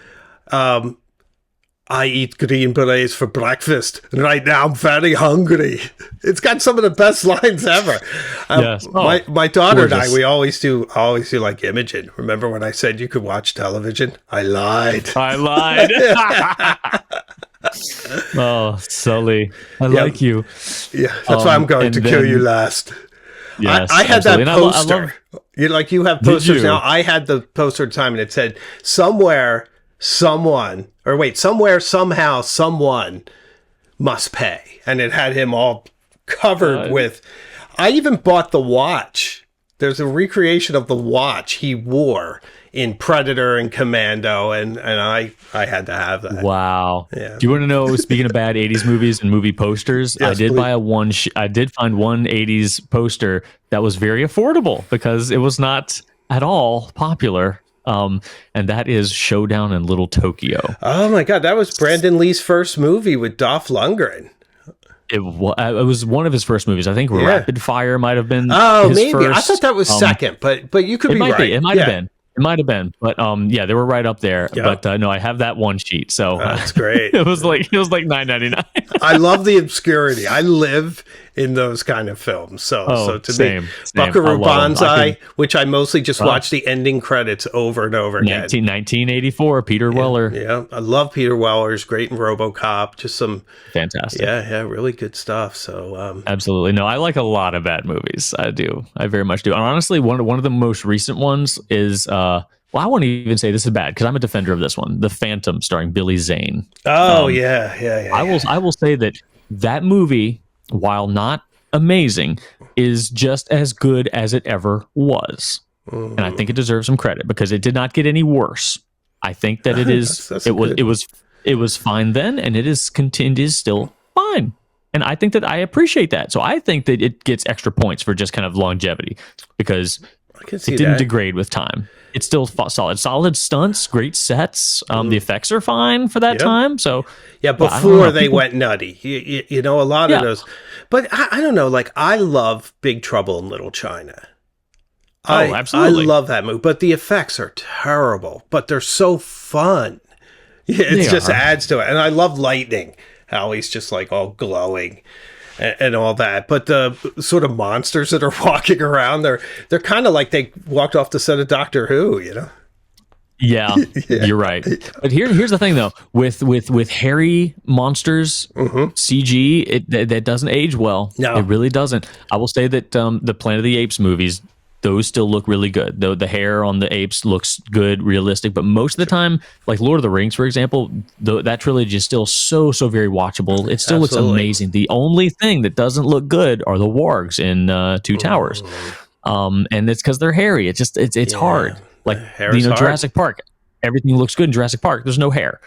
I eat green berets for breakfast, and right now I'm very hungry. It's got some of the best lines ever. Yes. My daughter and I, gorgeous. we always do like Imogen. Remember when I said you could watch television? I lied. I lied. Oh, Sully, I like you. Yeah, that's why I'm going to kill you last. Yes, I had that absolutely. poster. You have posters you? now. I had the poster at the time, and it said somewhere, somehow, someone must pay, and it had him all covered with. I even bought the watch. There's a recreation of the watch he wore in Predator and Commando, and I had to have that. Wow. Yeah. Do you want to know, speaking of bad 80s movies and movie posters, Yes, I did please. buy I did find one 80s poster that was very affordable because it was not at all popular. And that is Showdown in Little Tokyo. Oh my God, that was Brandon Lee's first movie with Dolph Lundgren. It was one of his first movies. I think Rapid Fire might have been. Oh, his maybe. First. I thought that was second, but you could It be might right. be. It might have been. It might have been, but yeah, they were right up there. Yeah. But no, I have that one sheet, so That's great. it was like $9.99. I love the obscurity. I live in those kind of films. So to same. me, I Buckaroo love 'em. Banzai, which I mostly just watch the ending credits over and over again. 1984, Peter Weller. Yeah, I love Peter Weller's great in RoboCop. Just some Fantastic. yeah, really good stuff. So Absolutely. No, I like a lot of bad movies. I do. I very much do. And honestly, one of the most recent ones is well, I won't even say this is bad because I'm a defender of this one. The Phantom, starring Billy Zane. yeah. I will say that movie, while not amazing, is just as good as it ever was. And I think it deserves some credit because it did not get any worse. I think that it is That's it good. was fine then, and it is still fine. And I think that I appreciate that. So I think that it gets extra points for just kind of longevity because I can see it didn't that. degrade with time. It's still solid stunts, great sets. The effects are fine for that time. So Yeah, I don't before know, they people- went nutty. You know, a lot of those. But I don't know, like, I love Big Trouble in Little China. Absolutely. I love that movie, but the effects are terrible, but they're so fun. Yeah, it They just are. adds to it. And I love Lightning, how he's just like all glowing and all that. But the sort of monsters that are walking around, they're kind of like they walked off the set of Doctor Who, you know? Yeah, you're right. But here's the thing though, with hairy monsters, CG, that doesn't age well. No. It really doesn't. I will say that the Planet of the Apes movies, those still look really good. The hair on the apes looks good, realistic. But most of the time, like Lord of the Rings, for example, that trilogy is still so very watchable. It still looks Absolutely. amazing. The only thing that doesn't look good are the wargs in Two Towers, and it's because they're hairy. It's hard. Like hair is hard. Jurassic Park, everything looks good in Jurassic Park. There's no hair.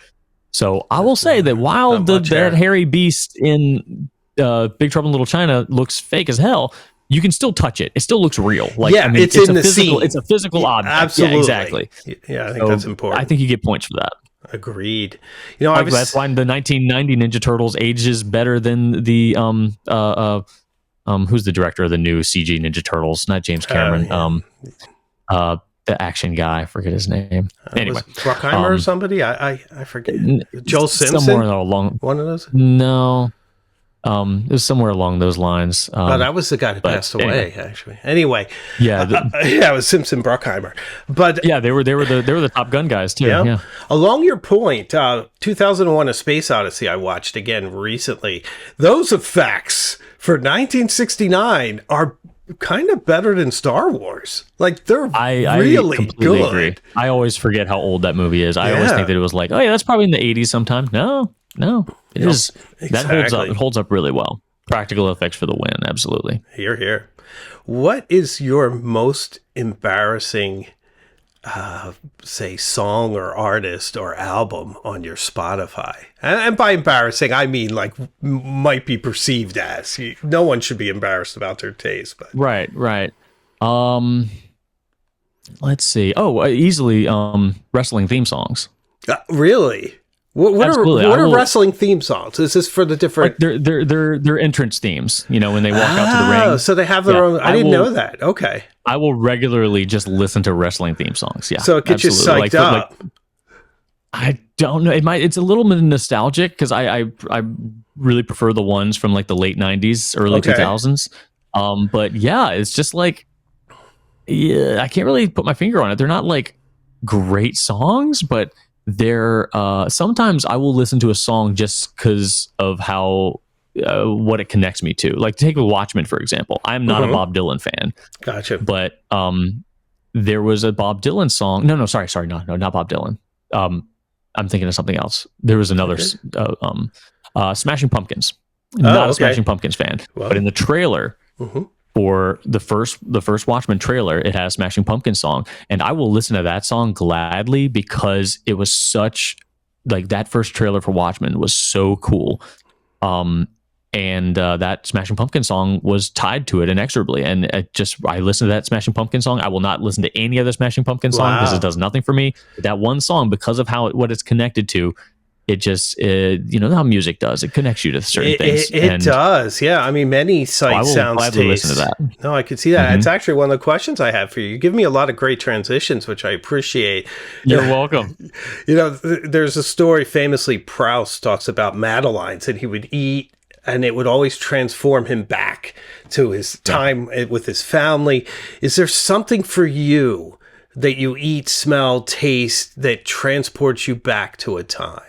So I will say that while Not much hair. that hairy beast in Big Trouble in Little China looks fake as hell, you can still touch it. It still looks real. Like, Yeah, it's in the scene. It's a physical object. Absolutely. Yeah, exactly. Yeah, I think So that's important. I think you get points for that. Agreed. You know, I was, That's why the 1990 Ninja Turtles ages better than the who's the director of the new CG Ninja Turtles? Not James Cameron. The action guy, I forget his name. Anyway, was Bruckheimer or somebody? I forget. Joel Simpson? somewhere along. One of those? No, it was somewhere along those lines. Oh, that was the guy that passed away, actually. Anyway. Yeah, yeah, it was Simpson Bruckheimer. But yeah, they were the Top Gun guys too. Yeah. Along your point, 2001: A Space Odyssey, I watched again recently. Those effects for 1969 are kind of better than Star Wars. Like, they're I really completely good. agree. I always forget how old that movie is. I always think that it was like, oh yeah, that's probably in the 80s sometime. No, it is. That holds up. Exactly. It holds up really well. Practical effects for the win. Absolutely. Hear, hear. What is your most embarrassing, say, song or artist or album on your Spotify? And by embarrassing, I mean like might be perceived as. No one should be embarrassed about their taste. But Right. Let's see. Oh, easily wrestling theme songs. Really? What Absolutely. are wrestling theme songs? Is this for the different? Like their entrance themes, when they walk out to the ring. So they have their own. I didn't know that. Okay. I will regularly just listen to wrestling theme songs. Yeah. So it gets you absolutely. psyched up. I don't know. It's a little bit nostalgic because I really prefer the ones from like the late 90s, early Okay. 2000s. But yeah, it's just like, yeah, I can't really put my finger on it. They're not like great songs, but they're sometimes I will listen to a song just because of how what it connects me to. Like take Watchmen, for example. I'm not a Bob Dylan fan. Gotcha. But there was a Bob Dylan song. No, sorry, no, not Bob Dylan. I'm thinking of something else. There was another Smashing Pumpkins. Not a Smashing Pumpkins fan, but in the trailer for the first Watchmen trailer, it has Smashing Pumpkins song, and I will listen to that song gladly because it was such like that first trailer for Watchmen was so cool. And that Smashing Pumpkins song was tied to it inexorably. And I listen to that Smashing Pumpkins song. I will not listen to any other Smashing Pumpkins song because it does nothing for me. But that one song, because of what it's connected to, it just, you know how music does. It connects you to certain things. It does. Yeah. I mean, many sight sounds gladly listen to that. No, I could see that. It's actually one of the questions I have for you. You give me a lot of great transitions, which I appreciate. You're welcome. You know, there's a story famously Proust talks about Madeleines that he would eat, and it would always transform him back to his time with his family. Is there something for you that you eat, smell, taste that transports you back to a time?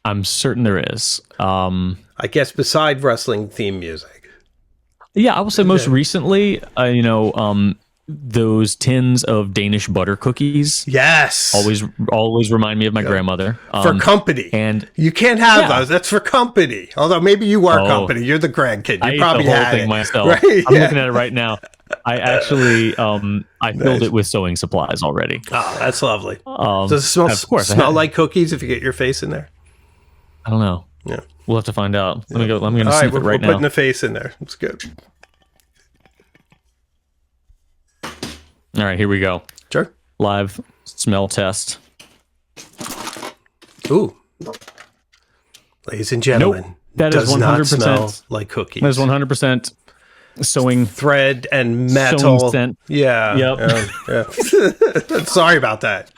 I'm certain there is. I guess beside wrestling theme music. Yeah, I will say most recently, those tins of Danish butter cookies. Yes. Always remind me of my grandmother. For company. And you can't have those. That's for company. Although maybe you are company. You're the grandkid. You I probably ate the whole had thing it. myself. Right? I'm looking at it right now. I actually I filled it with sewing supplies already. Oh, that's lovely. Does it smell like cookies if you get your face in there? I don't know. Yeah. We'll have to find out. I'm going to sniff it right now. We're putting a face in there. It's good. All right, here we go. Sure. Live smell test. Ooh. Ladies and gentlemen, nope. That does is 100% not smell like cookies. That is 100% sewing thread and metal. Sewing scent. Yeah. Yep. Yeah. Sorry about that.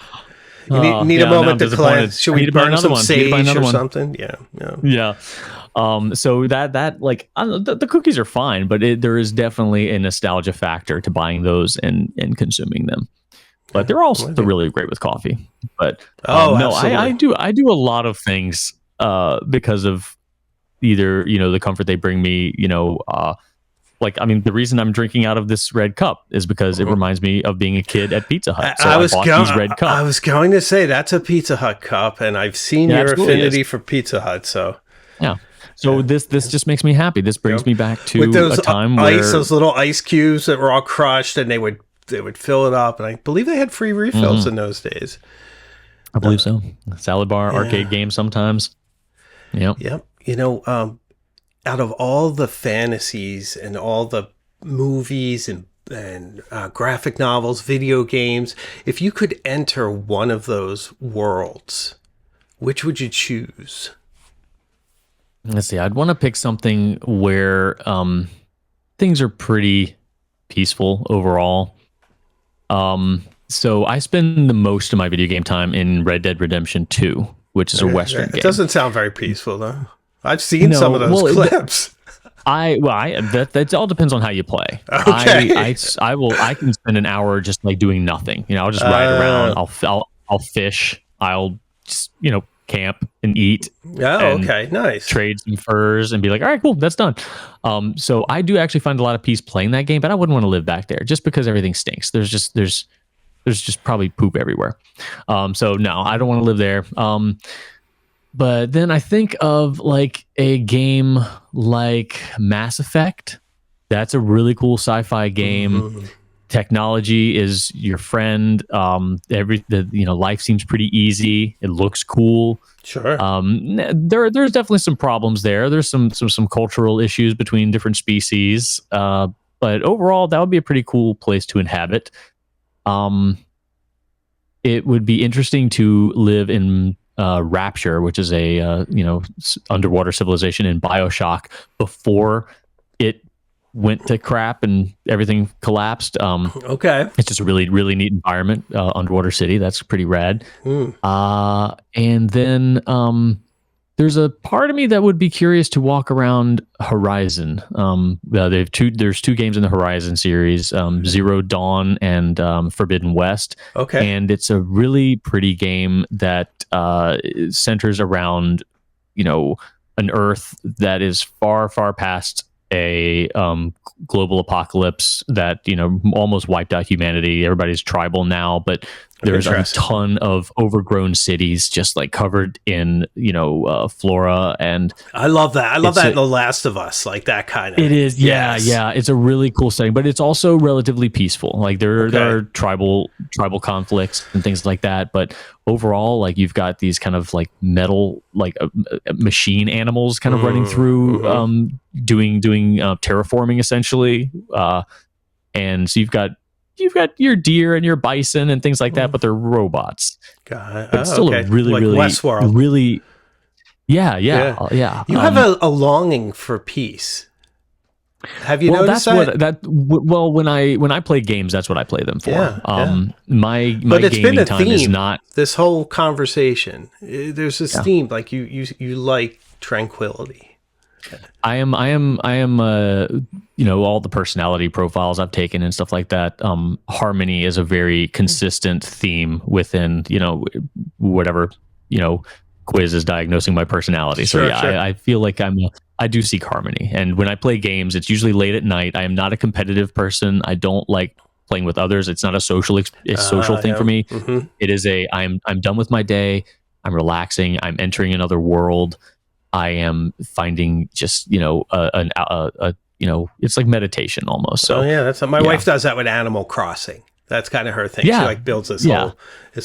You need a moment to cleanse. Should we burn some sage or something? Yeah. So that like the cookies are fine, but there is definitely a nostalgia factor to buying those and consuming them. But they're also really great with coffee. But no, I do a lot of things because of either the comfort they bring me, the reason I'm drinking out of this red cup is because it reminds me of being a kid at Pizza Hut. So I bought these red cups. I was going to say that's a Pizza Hut cup, and I've seen your affinity for Pizza Hut. So yeah. So this just makes me happy. This brings me back to with those a time where those little ice cubes that were all crushed, and they would fill it up, and I believe they had free refills in those days. I believe so. Salad bar, arcade game sometimes. Yep. Out of all the fantasies and all the movies and graphic novels, video games, if you could enter one of those worlds, which would you choose? Let's see. I'd want to pick something where things are pretty peaceful overall. So I spend the most of my video game time in Red Dead Redemption 2, which is a Western game. It doesn't sound very peaceful, though. I've seen some of those clips. That all depends on how you play. Okay. I can spend an hour just like doing nothing. I'll just ride around. I'll fish. I'll just camp and eat. Okay, nice. Trade some furs and be like, all right, cool, that's done. So I do actually find a lot of peace playing that game, but I wouldn't want to live back there just because everything stinks. There's just probably poop everywhere. So no, I don't want to live there. But then I think of like a game like Mass Effect. That's a really cool sci-fi game. Mm-hmm. Technology is your friend. Life seems pretty easy. It looks cool. Sure. There's definitely some problems there. There's some cultural issues between different species. But overall, that would be a pretty cool place to inhabit. It would be interesting to live in Rapture, which is a underwater civilization in BioShock before it went to crap and everything collapsed. Okay. It's just a really, really neat environment, underwater city. That's pretty rad. And then there's a part of me that would be curious to walk around Horizon. There's two games in the Horizon series, Zero Dawn and Forbidden West. Okay. And it's a really pretty game that centers around, an Earth that is far, far past a global apocalypse that almost wiped out humanity. Everybody's tribal now, but there's a ton of overgrown cities just like covered in flora, and I love that. I love that in The Last of Us, like that kind of. It is, yeah. It's a really cool setting, but it's also relatively peaceful. Like there are tribal conflicts and things like that, but overall, like you've got these kind of like metal, like machine animals kind of running through, doing terraforming essentially, and so you've got your deer and your bison and things like that, but they're robots. But it's still a really, like really, Westworld. Really, yeah. You have a longing for peace. Have you noticed that? Well, when I play games, that's what I play them for. My but it's gaming been a time theme, is not this whole conversation. There's this theme, like you like tranquility. I am all the personality profiles I've taken and stuff like that. Harmony is a very consistent theme within, whatever, quiz is diagnosing my personality. Sure. I feel like I do seek harmony. And when I play games, it's usually late at night. I am not a competitive person. I don't like playing with others. It's not a social thing for me. It is I'm done with my day. I'm relaxing. I'm entering another world. I am finding just it's like meditation almost. So that's my wife does that with Animal Crossing. That's kind of her thing. She like builds this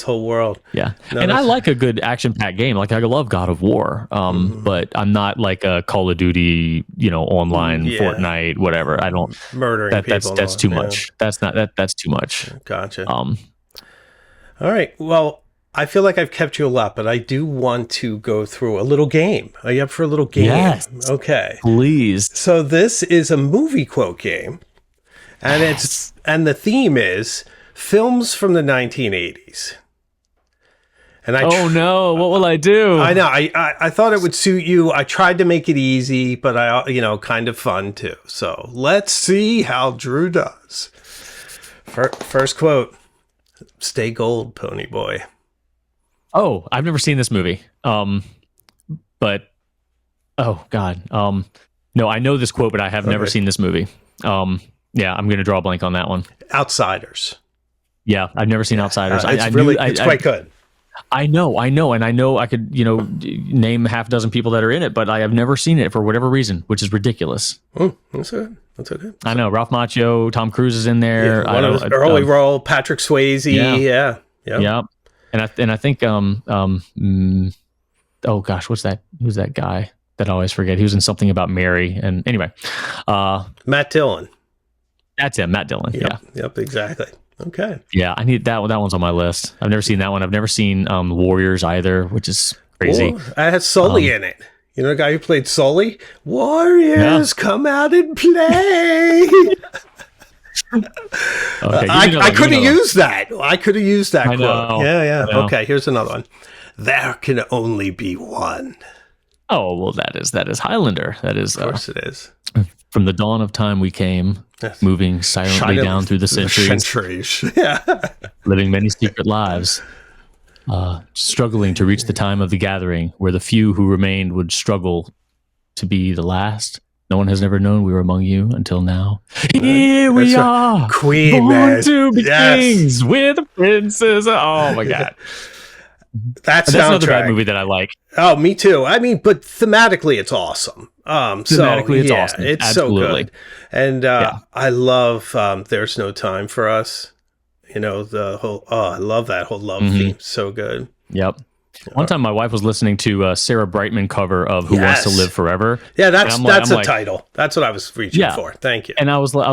whole world. And I like a good action-packed game. Like I love God of War, but I'm not like a Call of Duty, online Fortnite, whatever. I don't murdering people. That's too much. That's too much. Gotcha. All right. Well, I feel like I've kept you a lot, but I do want to go through a little game. Are you up for a little game? Yes. Okay. Please. So this is a movie quote game, and the theme is films from the 1980s. And oh no, what will I do? I know. I thought it would suit you. I tried to make it easy, but kind of fun too. So let's see how Drew does. First quote: "Stay gold, pony boy." Oh, I've never seen this movie. But oh god. No, I know this quote, but I have never seen this movie. I'm going to draw a blank on that one. Outsiders. Yeah, I've never seen Outsiders. It's quite good. I know, and I know I could, name half a dozen people that are in it, but I have never seen it for whatever reason, which is ridiculous. That's good. I know Ralph Macchio, Tom Cruise is in there. One of his early role, Patrick Swayze. Yeah. And I think oh gosh, who's that guy that I always forget? He was in Something About Mary. And anyway, Matt Dillon. That's him, Matt Dillon. Yep, exactly. Okay. Yeah, I need that one. That one's on my list. I've never seen that one. I've never seen Warriors either, which is crazy. I had Sully in it. You know the guy who played Sully? Warriors, come out and play. Okay, I could have used that. I could have used that quote. Yeah. Okay, here's another one. There can only be one. Oh, well, that is Highlander. That is, of course it is. From the dawn of time we came, moving silently down through the centuries. Yeah. Living many secret lives, struggling to reach the time of the gathering, where the few who remained would struggle to be the last. No one has ever known we were among you until now. Here we are, Queen, born to be kings with princes. Oh my god. That's another bad movie that I like. Oh, me too. I mean, but thematically, it's awesome. Thematically, it's awesome. It's absolutely. So good. And I love There's No Time for Us. The whole, I love that whole love theme. So good. Yep. One time my wife was listening to a Sarah Brightman cover of Who Wants to Live Forever. Yeah, that's a title. That's what I was reaching for. Thank you. And I was like,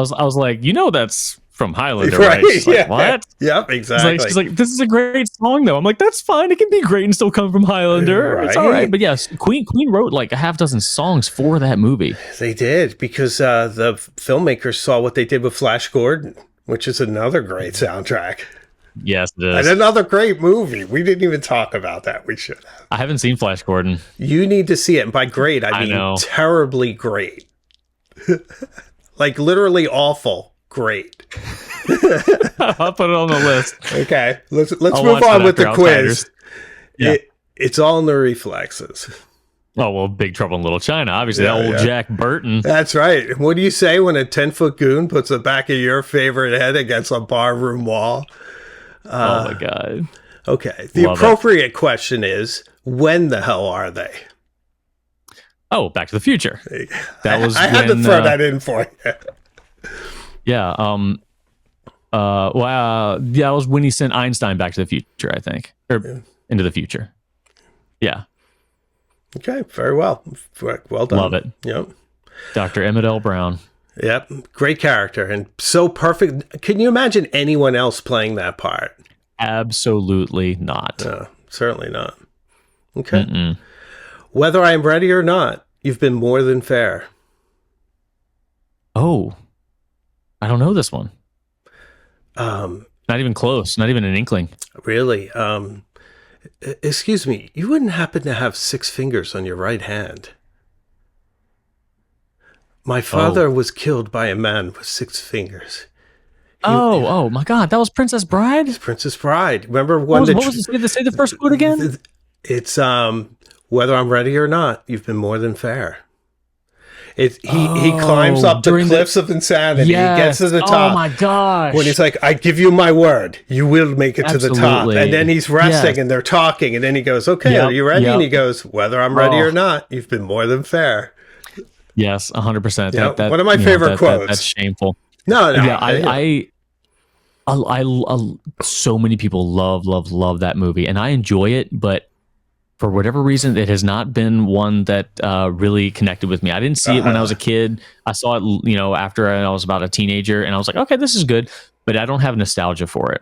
that's from Highlander, right? She's like, what? Yep, exactly. She's like, this is a great song, though. I'm like, that's fine. It can be great and still come from Highlander. Right. It's all right. But yes, Queen wrote like a half dozen songs for that movie. They did, because the filmmakers saw what they did with Flash Gordon, which is another great soundtrack. Yes, it is. And another great movie. We didn't even talk about that. We should have. I haven't seen Flash Gordon. You need to see it. And by great, I mean terribly great. Like literally awful great. I'll put it on the list. Okay. Let's move on with the quiz. Yeah. It's all in the reflexes. Oh, well, Big Trouble in Little China. Obviously, that old Jack Burton. That's right. What do you say when a 10-foot goon puts the back of your favorite head against a barroom wall? Oh, my God. Okay. The appropriate question is, when the hell are they? Oh, Back to the Future. That was I had to throw that in for you. Yeah. That was when he sent Einstein back to the future, I think. Or into the future. Yeah. Okay, very well. Well done. Love it. Yep. Dr. Emmett L. Brown. Yep. Great character and so perfect. Can you imagine anyone else playing that part? Absolutely not. No, certainly not. Okay. Mm-mm. Whether I'm ready or not, you've been more than fair. Oh, I don't know this one. Not even close. Not even an inkling. Really? Excuse me, you wouldn't happen to have 6 fingers on your right hand? My father was killed by a man with 6 fingers. Oh my God, that was Princess Bride? It's Princess Bride. Remember when what was the say the first quote again? It's whether I'm ready or not, you've been more than fair. He climbs up the cliffs of insanity. Yes. He gets to the top. Oh my gosh. When he's like, I give you my word, you will make it to the top. And then he's resting and they're talking. And then he goes, okay, are you ready? And he goes, whether I'm ready or not, you've been more than fair. Yes, 100%. One of my favorite quotes. That's shameful. No. Yeah, I so many people love that movie. And I enjoy it, but for whatever reason, it has not been one that really connected with me. I didn't see it when I was a kid. I saw it, after I was about a teenager, and I was like, okay, this is good, but I don't have nostalgia for it.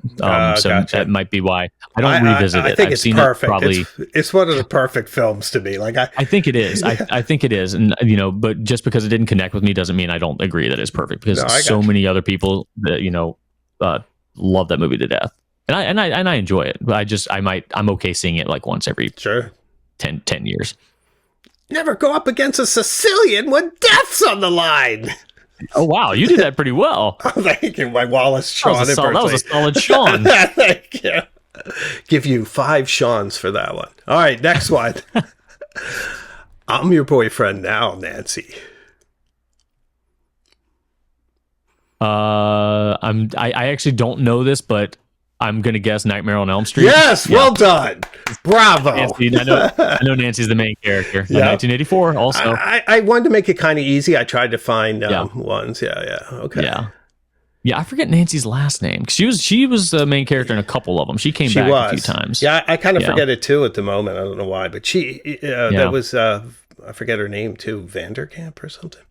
So that might be why I don't revisit it. I think it's perfect. It's one of the perfect films to me. Like I think it is. Yeah. I think it is, and but just because it didn't connect with me doesn't mean I don't agree that it's perfect. Because so many other people that love that movie to death. And I enjoy it, but I'm okay seeing it like once every 10 years. Never go up against a Sicilian when death's on the line. Oh wow, you did that pretty well. Oh, thank you, my Wallace Shawn. That was a solid Shawn. Thank you. Give you 5 Shawns for that one. All right, next one. I'm your boyfriend now, Nancy. I actually don't know this, but I'm gonna guess Nightmare on Elm Street. Yes, well done, bravo. Nancy, I know Nancy's the main character. 1984. Also, I wanted to make it kind of easy. I tried to find ones. Yeah. Okay. Yeah. I forget Nancy's last name. She was the main character in a couple of them. She came back a few times. Yeah, I kind of forget it too at the moment. I don't know why, but that was I forget her name too, Vanderkamp or something.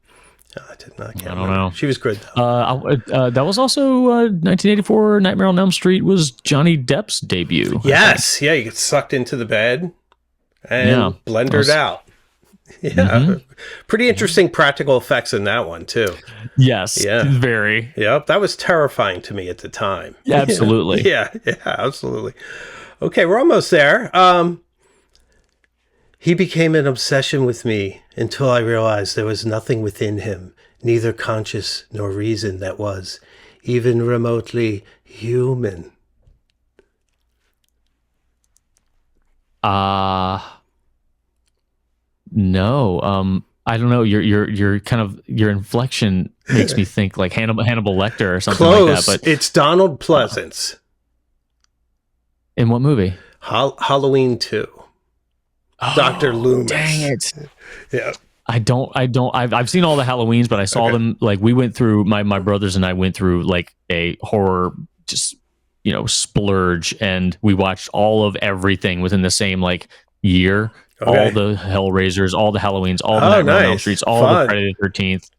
I can't remember. She was good though. That was also 1984. Nightmare on Elm Street was Johnny Depp's debut. Yes, you get sucked into the bed and blendered out. Yeah, pretty interesting practical effects in that one too. Yes, very. Yep, that was terrifying to me at the time. Yeah, absolutely. Yeah, absolutely. Okay, we're almost there. He became an obsession with me until I realized there was nothing within him, neither conscious nor reason, that was even remotely human. No. I don't know. Your kind of your inflection makes me think like Hannibal Lecter or something Close. Like that. But it's Donald Pleasance. In what movie? Halloween 2. Dr. Loomis. Dang it. Yeah. I've seen all the Halloweens, but I saw them like we went through my brothers and I went through like a horror just splurge, and we watched all of everything within the same like year. Okay. All the Hellraisers, all the Halloweens, all the Nightmare on Elm Streets, all the Friday the 13th.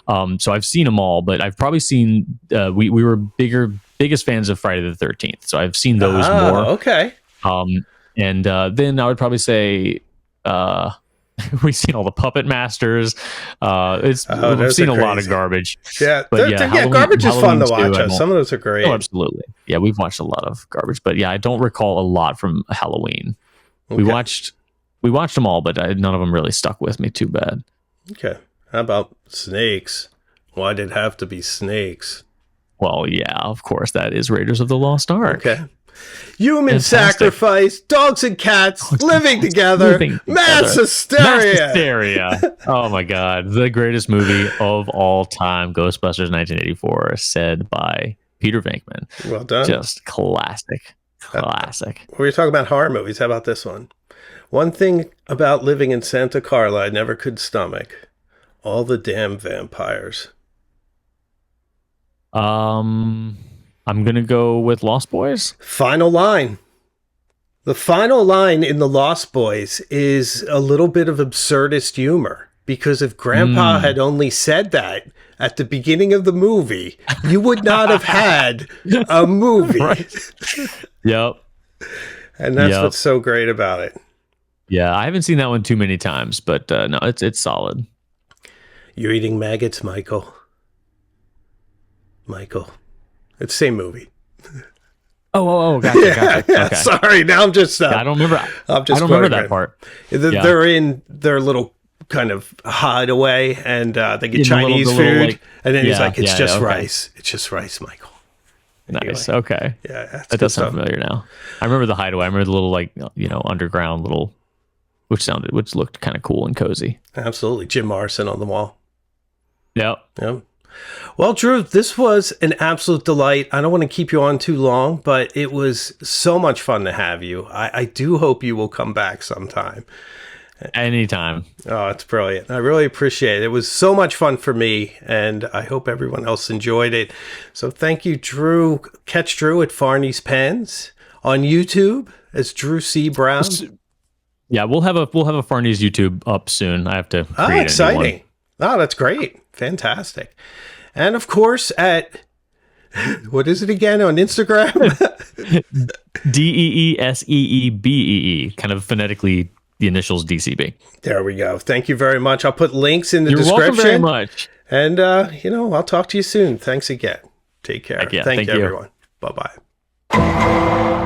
So I've seen them all, but I've probably seen we were biggest fans of Friday the 13th, so I've seen those more. Okay. And then I would probably say we've seen all the Puppet Masters. We've seen a lot of garbage. Yeah, but garbage is fun to watch. Too, some of those are great. Oh, absolutely. Yeah, we've watched a lot of garbage, but yeah, I don't recall a lot from Halloween. Okay. We watched them all, but none of them really stuck with me too bad. Okay. How about snakes? Why did it have to be snakes? Well, yeah, of course, that is Raiders of the Lost Ark. Okay. Human sacrifice, dogs and cats living together, mass hysteria. Oh my God. The greatest movie of all time, Ghostbusters 1984, said by Peter Venkman. Well done. Just classic. We were talking about horror movies. How about this one? One thing about living in Santa Carla I never could stomach. All the damn vampires. I'm going to go with Lost Boys. Final line. The final line in The Lost Boys is a little bit of absurdist humor. Because if Grandpa had only said that at the beginning of the movie, you would not have had a movie. Right. Yep. And that's what's so great about it. Yeah, I haven't seen that one too many times, but no, it's solid. You're eating maggots, Michael. Michael. It's the same movie. Oh, gotcha. Okay. Sorry, now I'm just... I don't remember. I don't remember that part. They're in their little kind of hideaway, and they get Chinese food, and then he's like, it's just rice. It's just rice, Michael. Nice. Okay. Yeah, that does sound familiar now. I remember the hideaway. I remember the little underground little, which looked kind of cool and cozy. Absolutely. Jim Morrison on the wall. Yep. Well, Drew, this was an absolute delight. I don't want to keep you on too long, but it was so much fun to have you. I do hope you will come back sometime. Anytime. Oh, it's brilliant. I really appreciate it. It was so much fun for me, and I hope everyone else enjoyed it. So thank you, Drew. Catch Drew at Farney's Pens on YouTube as Drew C. Brown. Yeah, we'll have a Farney's YouTube up soon. I have to create exciting. a new one. Oh, that's great. Fantastic. And of course at, what is it again on Instagram? DeeSeeBee, kind of phonetically the initials DCB. There we go. Thank you very much. I'll put links in the description. You're welcome very much. And, I'll talk to you soon. Thanks again. Take care. Yeah, thank you, everyone. Bye-bye.